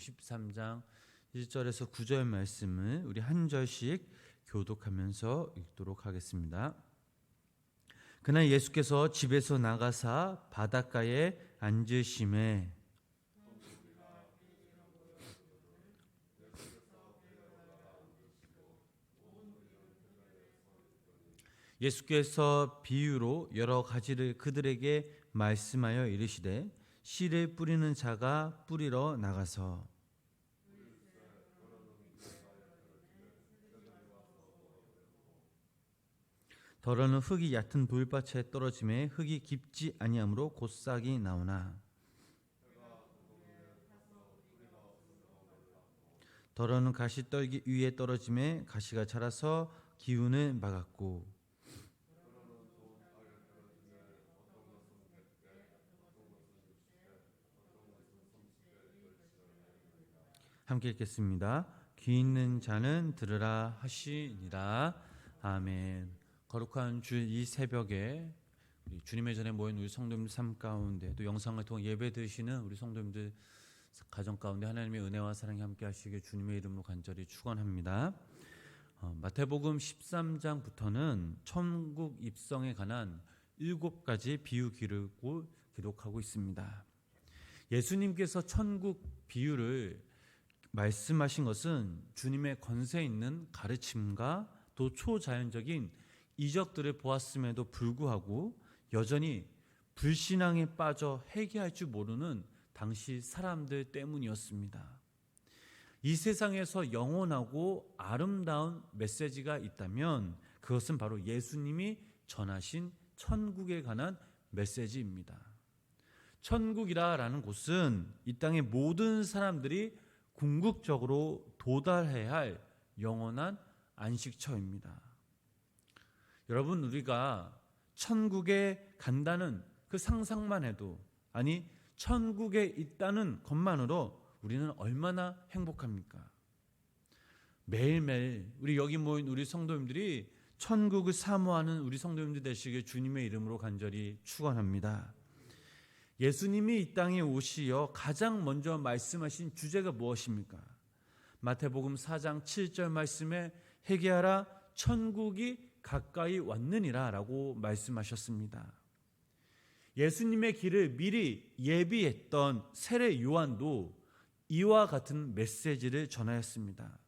13장 1절에서 9절 말씀을 우리 한 절씩 교독하면서 읽도록 하겠습니다. 그날 예수께서 집에서 나가사 바닷가에 앉으심에 예수께서 비유로 여러 가지를 그들에게 말씀하여 이르시되 씨를 뿌리는 자가 뿌리러 나가서 더러는 흙이 얕은 돌밭에 떨어짐에 흙이 깊지 아니하므로 곧 싹이 나오나 더러는 가시떨기 위에 떨어짐에 가시가 자라서 기운을 막았고 함께 읽겠습니다. 귀 있는 자는 들으라 하시니라. 아멘. 거룩한 주 이 새벽에 우리 주님의 전에 모인 우리 성도님들 삶 가운데 또 영상을 통해 예배 드시는 우리 성도님들 가정 가운데 하나님의 은혜와 사랑이 함께 하시길 주님의 이름으로 간절히 축원합니다. 마태복음 13장부터는 천국 입성에 관한 7가지 비유 기록을 기록하고 있습니다. 예수님께서 천국 비유를 말씀하신 것은 주님의 권세 있는 가르침과 또 초자연적인 이적들을 보았음에도 불구하고 여전히 불신앙에 빠져 회개할 줄 모르는 당시 사람들 때문이었습니다. 이 세상에서 영원하고 아름다운 메시지가 있다면 그것은 바로 예수님이 전하신 천국에 관한 메시지입니다. 천국이라는 곳은 이 땅의 모든 사람들이 궁극적으로 도달해야 할 영원한 안식처입니다. 여러분, 우리가 천국에 간다는 그 상상만 해도, 아니 천국에 있다는 것만으로 우리는 얼마나 행복합니까? 매일매일 우리 여기 모인 우리 성도님들이 천국을 사모하는 우리 성도님들 되시길 주님의 이름으로 간절히 축원합니다. 예수님이 이 땅에 오시어 가장 먼저 말씀하신 주제가 무엇입니까? 마태복음 4장 7절 말씀에 회개하라 천국이 가까이 왔느니라 라고 말씀하셨습니다. 예수님의 길을 미리 예비했던 세례 요한도 이와 같은 메시지를 전하였습니다.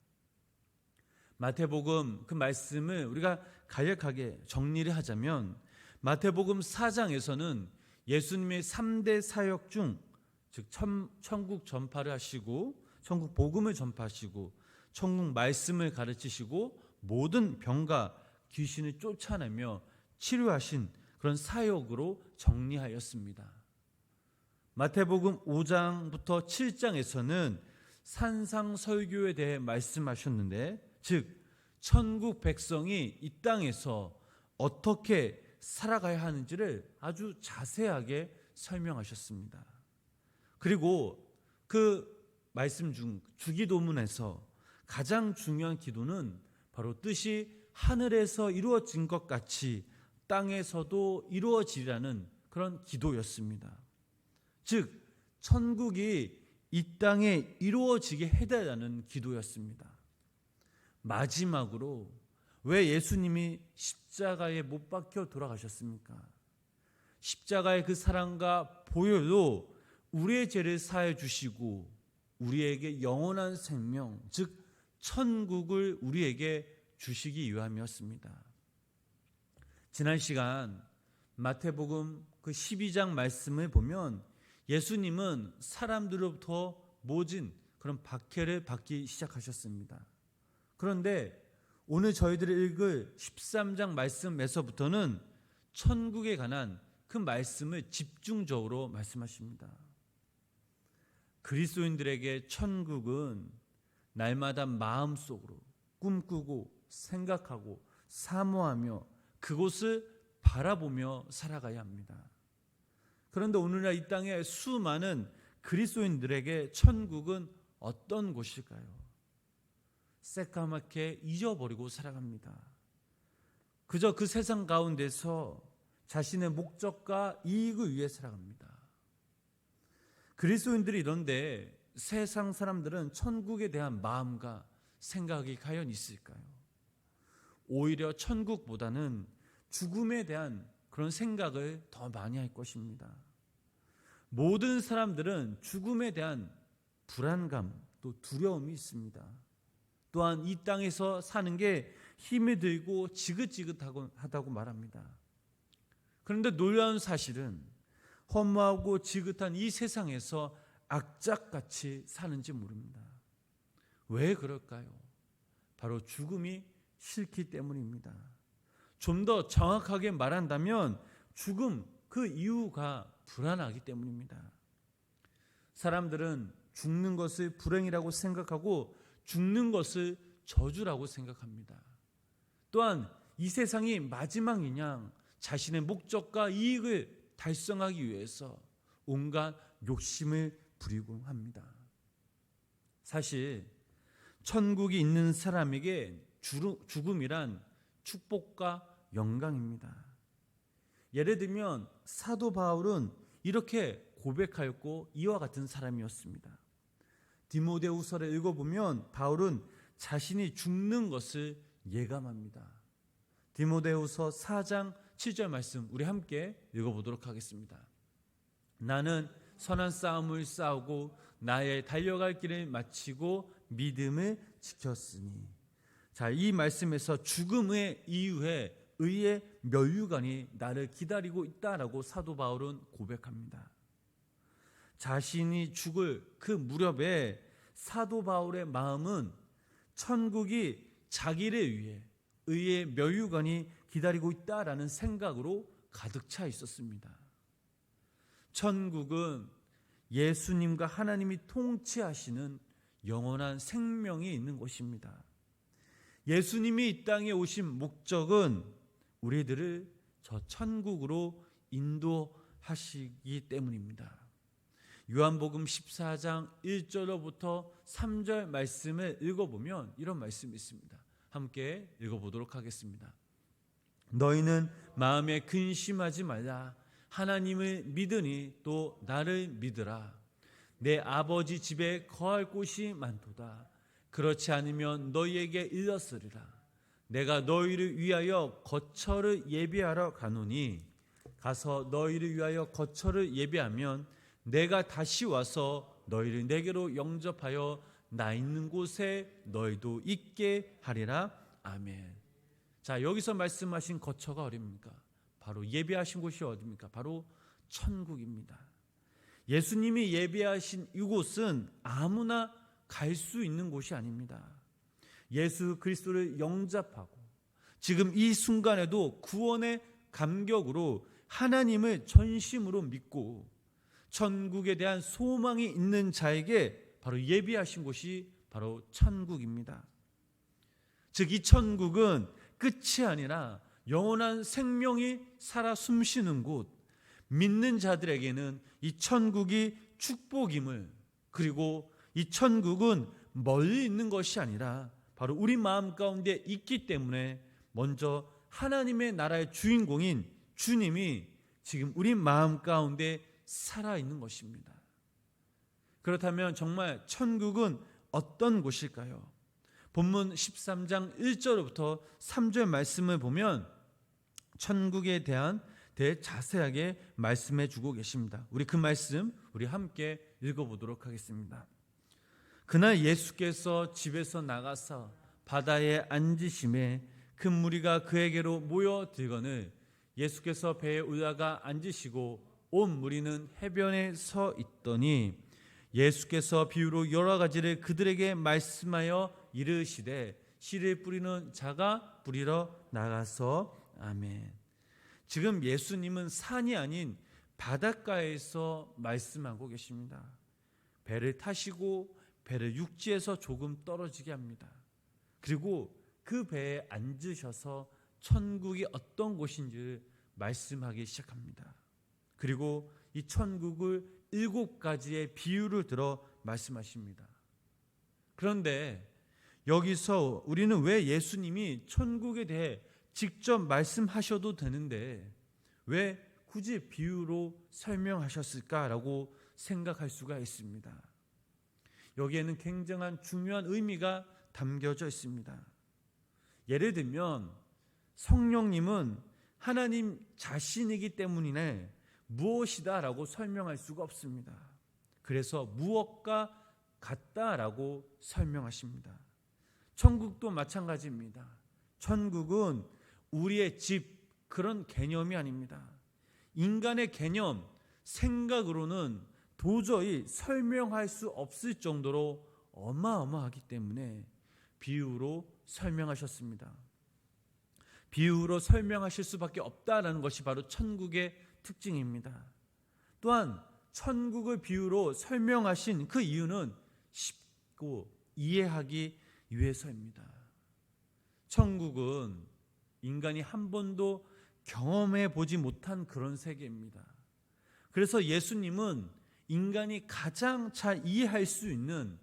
마태복음 그 말씀을 우리가 간략하게 정리를 하자면 마태복음 4장에서는 예수님의 3대 사역 중 즉 천국 전파를 하시고 천국 복음을 전파하시고 천국 말씀을 가르치시고 모든 병과 귀신을 쫓아내며 치료하신 그런 사역으로 정리하였습니다. 마태복음 5장부터 7장에서는 산상설교에 대해 말씀하셨는데 즉 천국 백성이 이 땅에서 어떻게 살아가야 하는지를 아주 자세하게 설명하셨습니다. 그리고 그 말씀 중 주기도문에서 가장 중요한 기도는 바로 뜻이 하늘에서 이루어진 것 같이 땅에서도 이루어지라는 그런 기도였습니다. 즉 천국이 이 땅에 이루어지게 해달라는 기도였습니다. 마지막으로 왜 예수님이 십자가에 못 박혀 돌아가셨습니까? 십자가의 그 사랑과 보혈로 우리의 죄를 사해 주시고 우리에게 영원한 생명, 즉 천국을 우리에게 주시기 위함이었습니다. 지난 시간 마태복음 그 12장 말씀을 보면 예수님은 사람들로부터 모진 그런 박해를 받기 시작하셨습니다. 그런데 오늘 저희들이 읽을 13장 말씀에서부터는 천국에 관한 그 말씀을 집중적으로 말씀하십니다. 그리스도인들에게 천국은 날마다 마음속으로 꿈꾸고 생각하고 사모하며 그곳을 바라보며 살아가야 합니다. 그런데 오늘날 이 땅에 수많은 그리스도인들에게 천국은 어떤 곳일까요? 새까맣게 잊어버리고 살아갑니다. 그저 그 세상 가운데서 자신의 목적과 이익을 위해 살아갑니다. 그리스도인들이 이런데 세상 사람들은 천국에 대한 마음과 생각이 과연 있을까요? 오히려 천국보다는 죽음에 대한 그런 생각을 더 많이 할 것입니다. 모든 사람들은 죽음에 대한 불안감 또 두려움이 있습니다. 또한 이 땅에서 사는 게 힘이 들고 지긋지긋하다고 말합니다. 그런데 놀라운 사실은 허무하고 지긋한 이 세상에서 악착같이 사는지 모릅니다. 왜 그럴까요? 바로 죽음이 싫기 때문입니다. 좀 더 정확하게 말한다면 죽음 그 이유가 불안하기 때문입니다. 사람들은 죽는 것을 불행이라고 생각하고 죽는 것을 저주라고 생각합니다. 또한 이 세상이 마지막인 양 자신의 목적과 이익을 달성하기 위해서 온갖 욕심을 부리고 합니다. 사실 천국이 있는 사람에게 죽음이란 축복과 영광입니다. 예를 들면 사도 바울은 이렇게 고백하였고 이와 같은 사람이었습니다. 디모데후서를 읽어보면 바울은 자신이 죽는 것을 예감합니다. 디모데후서 4장 7절 말씀 우리 함께 읽어보도록 하겠습니다. 나는 선한 싸움을 싸우고 나의 달려갈 길을 마치고 믿음을 지켰으니. 자, 이 말씀에서 죽음의 이후에 의의 면류관이 나를 기다리고 있다라고 사도 바울은 고백합니다. 자신이 죽을 그 무렵에 사도 바울의 마음은 천국이 자기를 위해 의의 면류관이 기다리고 있다라는 생각으로 가득 차 있었습니다. 천국은 예수님과 하나님이 통치하시는 영원한 생명이 있는 곳입니다. 예수님이 이 땅에 오신 목적은 우리들을 저 천국으로 인도하시기 때문입니다. 요한복음 14장 1절로부터 3절 말씀을 읽어보면 이런 말씀이 있습니다. 함께 읽어보도록 하겠습니다. 너희는 마음에 근심하지 말라. 하나님을 믿으니 또 나를 믿으라. 내 아버지 집에 거할 곳이 많도다. 그렇지 않으면 너희에게 일렀으리라. 내가 너희를 위하여 거처를 예비하러 가노니 가서 너희를 위하여 거처를 예비하면 내가 다시 와서 너희를 내게로 영접하여 나 있는 곳에 너희도 있게 하리라. 아멘. 자, 여기서 말씀하신 거처가 어디입니까? 바로 예비하신 곳이 어디입니까? 바로 천국입니다. 예수님이 예비하신 이곳은 아무나 갈 수 있는 곳이 아닙니다. 예수 그리스도를 영접하고 지금 이 순간에도 구원의 감격으로 하나님을 전심으로 믿고 천국에 대한 소망이 있는 자에게 바로 예비하신 곳이 바로 천국입니다. 즉 이 천국은 끝이 아니라 영원한 생명이 살아 숨쉬는 곳, 믿는 자들에게는 이 천국이 축복임을, 그리고 이 천국은 멀리 있는 것이 아니라 바로 우리 마음 가운데 있기 때문에 먼저 하나님의 나라의 주인공인 주님이 지금 우리 마음 가운데 살아있는 것입니다. 그렇다면 정말 천국은 어떤 곳일까요? 본문 13장 1절부터 3절 말씀을 보면 천국에 대한 자세하게 말씀해 주고 계십니다. 우리 그 말씀 우리 함께 읽어보도록 하겠습니다. 그날 예수께서 집에서 나가서 바다에 앉으심에 큰 무리가 그에게로 모여들거늘 예수께서 배에 올라가 앉으시고 온 무리는 해변에 서 있더니 예수께서 비유로 여러 가지를 그들에게 말씀하여 이르시되 씨를 뿌리는 자가 뿌리러 나가서. 아멘. 지금 예수님은 산이 아닌 바닷가에서 말씀하고 계십니다. 배를 타시고 배를 육지에서 조금 떨어지게 합니다. 그리고 그 배에 앉으셔서 천국이 어떤 곳인지를 말씀하기 시작합니다. 그리고 이 천국을 7가지의 비유를 들어 말씀하십니다. 그런데 여기서 우리는 왜 예수님이 천국에 대해 직접 말씀하셔도 되는데 왜 굳이 비유로 설명하셨을까라고 생각할 수가 있습니다. 여기에는 굉장한 중요한 의미가 담겨져 있습니다. 예를 들면 성령님은 하나님 자신이기 때문이네 무엇이다 라고 설명할 수가 없습니다. 그래서 무엇과 같다라고 설명하십니다. 천국도 마찬가지입니다. 천국은 우리의 집 그런 개념이 아닙니다. 인간의 개념, 생각으로는 도저히 설명할 수 없을 정도로 어마어마하기 때문에 비유로 설명하셨습니다. 비유로 설명하실 수밖에 없다라는 것이 바로 천국의 특징입니다. 또한 천국을 비유로 설명하신 그 이유는 쉽고 이해하기 위해서입니다. 천국은 인간이 한 번도 경험해 보지 못한 그런 세계입니다. 그래서 예수님은 인간이 가장 잘 이해할 수 있는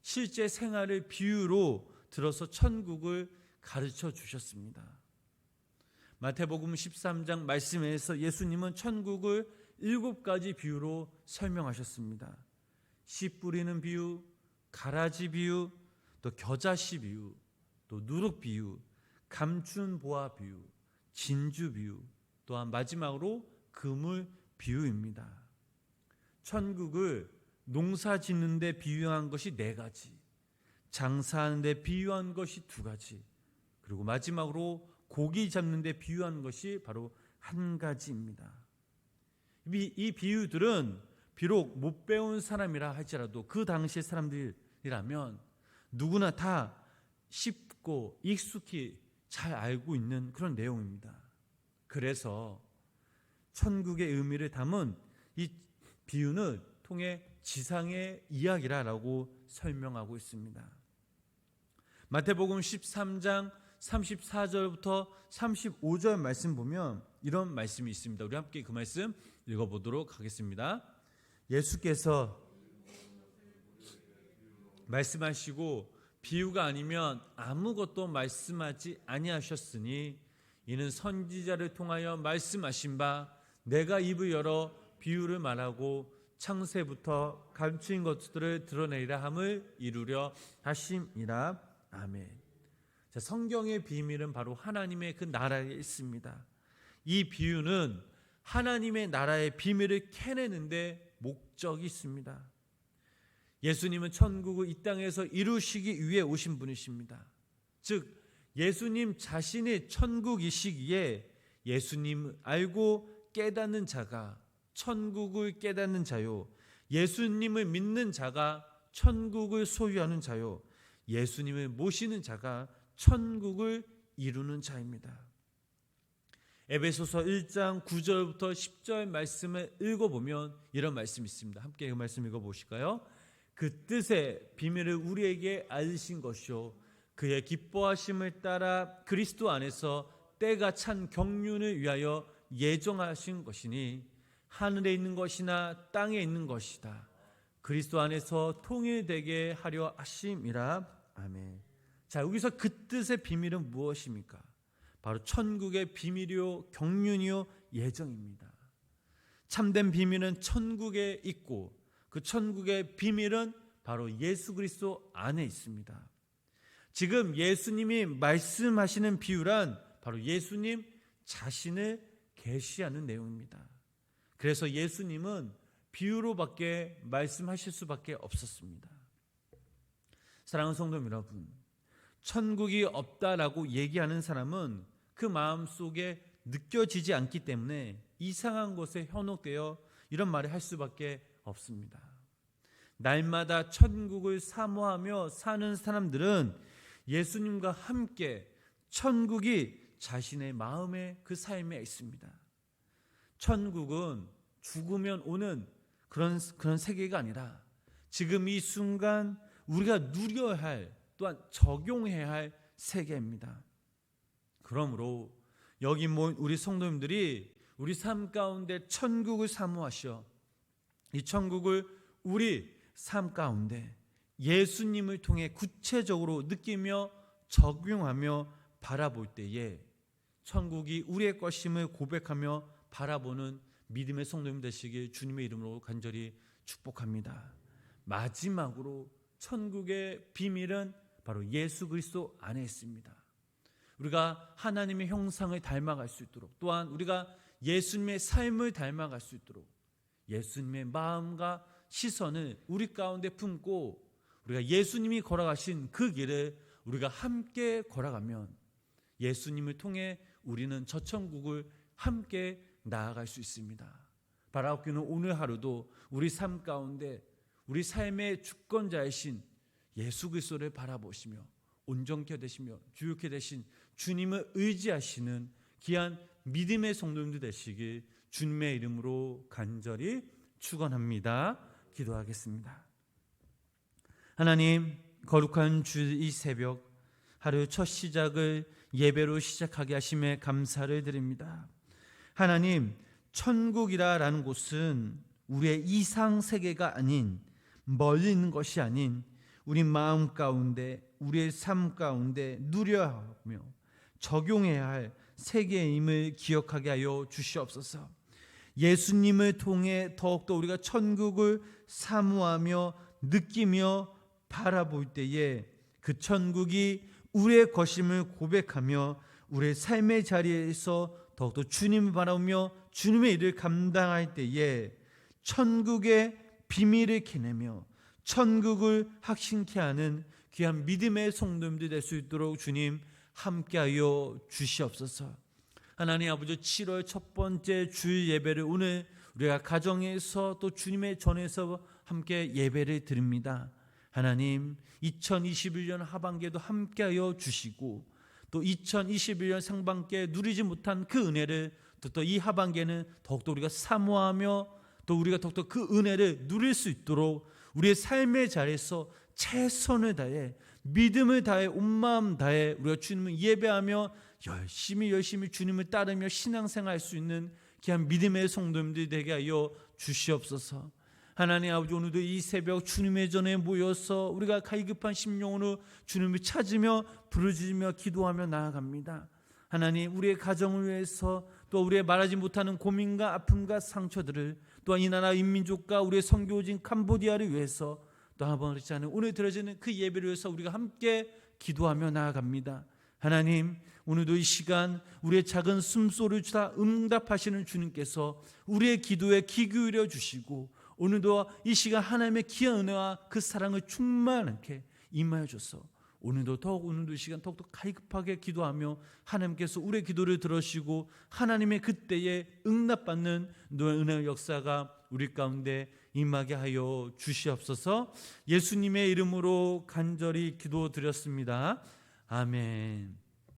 실제 생활을 비유로 들어서 천국을 가르쳐 주셨습니다. 마태복음 13장 말씀에서 예수님은 천국을 7가지 비유로 설명하셨습니다. 씨 뿌리는 비유, 가라지 비유, 또 겨자씨 비유, 또 누룩 비유, 감춘 보화 비유, 진주 비유, 또한 마지막으로 그물 비유입니다. 천국을 농사 짓는 데 비유한 것이 4가지, 장사하는 데 비유한 것이 2가지, 그리고 마지막으로 고기 잡는 데 비유한 것이 바로 1가지입니다. 이 비유들은 비록 못 배운 사람이라 할지라도 그 당시의 사람들이라면 누구나 다 쉽고 익숙히 잘 알고 있는 그런 내용입니다. 그래서 천국의 의미를 담은 이 비유는 통해 지상의 이야기라고 설명하고 있습니다. 마태복음 13장 34절부터 35절 말씀 보면 이런 말씀이 있습니다. 우리 함께 그 말씀 읽어보도록 하겠습니다. 예수께서 말씀하시고 비유가 아니면 아무것도 말씀하지 아니하셨으니 이는 선지자를 통하여 말씀하신 바 내가 입을 열어 비유를 말하고 창세부터 감추인 것들을 드러내리라 함을 이루려 하심이라. 아멘. 자, 성경의 비밀은 바로 하나님의 그 나라에 있습니다. 이 비유는 하나님의 나라의 비밀을 캐내는데 목적이 있습니다. 예수님은 천국을 이 땅에서 이루시기 위해 오신 분이십니다. 즉 예수님 자신이 천국이시기에 예수님 알고 깨닫는 자가 천국을 깨닫는 자요, 예수님을 믿는 자가 천국을 소유하는 자요, 예수님을 모시는 자가 천국을 이루는 자입니다. 에베소서 1장 9절부터 10절 말씀을 읽어보면 이런 말씀이 있습니다. 함께 그 말씀 읽어보실까요? 그 뜻의 비밀을 우리에게 알리신 것이요 그의 기뻐하심을 따라 그리스도 안에서 때가 찬 경륜을 위하여 예정하신 것이니 하늘에 있는 것이나 땅에 있는 것이다. 그리스도 안에서 통일되게 하려 하심이라. 아멘. 자, 여기서 그 뜻의 비밀은 무엇입니까? 바로 천국의 비밀이요 경륜이요 예정입니다. 참된 비밀은 천국에 있고 그 천국의 비밀은 바로 예수 그리스도 안에 있습니다. 지금 예수님이 말씀하시는 비유란 바로 예수님 자신을 계시하는 내용입니다. 그래서 예수님은 비유로밖에 말씀하실 수밖에 없었습니다. 사랑하는 성도 여러분, 천국이 없다라고 얘기하는 사람은 그 마음속에 느껴지지 않기 때문에 이상한 곳에 현혹되어 이런 말을 할 수밖에 없습니다. 날마다 천국을 사모하며 사는 사람들은 예수님과 함께 천국이 자신의 마음의 그 삶에 있습니다. 천국은 죽으면 오는 그런 세계가 아니라 지금 이 순간 우리가 누려야 할, 또한 적용해야 할 세계입니다. 그러므로 여기 모인 우리 성도님들이 우리 삶 가운데 천국을 사모하셔 이 천국을 우리 삶 가운데 예수님을 통해 구체적으로 느끼며 적용하며 바라볼 때에 천국이 우리의 것임을 고백하며 바라보는 믿음의 성도님 되시길 주님의 이름으로 간절히 축복합니다. 마지막으로 천국의 비밀은 바로 예수 그리스도 안에 있습니다. 우리가 하나님의 형상을 닮아갈 수 있도록, 또한 우리가 예수님의 삶을 닮아갈 수 있도록 예수님의 마음과 시선을 우리 가운데 품고 우리가 예수님이 걸어가신 그 길을 우리가 함께 걸어가면 예수님을 통해 우리는 저 천국을 함께 나아갈 수 있습니다. 바라옵기는 오늘 하루도 우리 삶 가운데 우리 삶의 주권자이신 예수 그리스도를 바라보시며 온전케 되시며 주요케 되신 주님을 의지하시는 귀한 믿음의 성도님들 되시길 주님의 이름으로 간절히 축원합니다. 기도하겠습니다. 하나님, 거룩한 주 이 새벽 하루 첫 시작을 예배로 시작하게 하심에 감사를 드립니다. 하나님, 천국이라는 곳은 우리의 이상 세계가 아닌, 멀리 있는 것이 아닌 우리 마음 가운데, 우리의 삶 가운데 누려야 하며 적용해야 할 세계임을 기억하게 하여 주시옵소서. 예수님을 통해 더욱더 우리가 천국을 사모하며 느끼며 바라볼 때에 그 천국이 우리의 것임을 고백하며 우리의 삶의 자리에서 더욱더 주님을 바라보며 주님의 일을 감당할 때에 천국의 비밀을 캐내며 천국을 확신케 하는 귀한 믿음의 성도님들 될 수 있도록 주님 함께하여 주시옵소서. 하나님 아버지, 7월 첫 번째 주일 예배를 오늘 우리가 가정에서 또 주님의 전에서 함께 예배를 드립니다. 하나님, 2021년 하반기에도 함께하여 주시고 또 2021년 상반기에 누리지 못한 그 은혜를 또 이 하반기에는 더욱더 우리가 사모하며 또 우리가 더욱더 그 은혜를 누릴 수 있도록 우리의 삶의 자리에서 최선을 다해 믿음을 다해 온 마음 다해 우리가 주님을 예배하며 열심히 주님을 따르며 신앙생활할 수 있는 귀한 믿음의 성도님들이 되게 하여 주시옵소서. 하나님 아버지, 오늘도 이 새벽 주님의 전에 모여서 우리가 갈급한 심령으로 주님을 찾으며 부르짖으며 기도하며 나아갑니다. 하나님, 우리의 가정을 위해서 또 우리의 말하지 못하는 고민과 아픔과 상처들을 또한 이 나라 인민족과 우리의 선교진 캄보디아를 위해서 또 한번 그렇지 않은 오늘 드려지는 그 예배를 위해서 우리가 함께 기도하며 나아갑니다. 하나님, 오늘도 이 시간 우리의 작은 숨소리를 다 응답하시는 주님께서 우리의 기도에 귀 기울여 주시고 오늘도 이 시간 하나님의 귀한 은혜와 그 사랑을 충만하게 임하여 줘서 오늘도 이 시간 더욱더 갈급하게 기도하며 하나님께서 우리의 기도를 들으시고 하나님의 그때에 응답받는 너의 은혜의 역사가 우리 가운데 임하게 하여 주시옵소서. 예수님의 이름으로 간절히 기도드렸습니다. 아멘.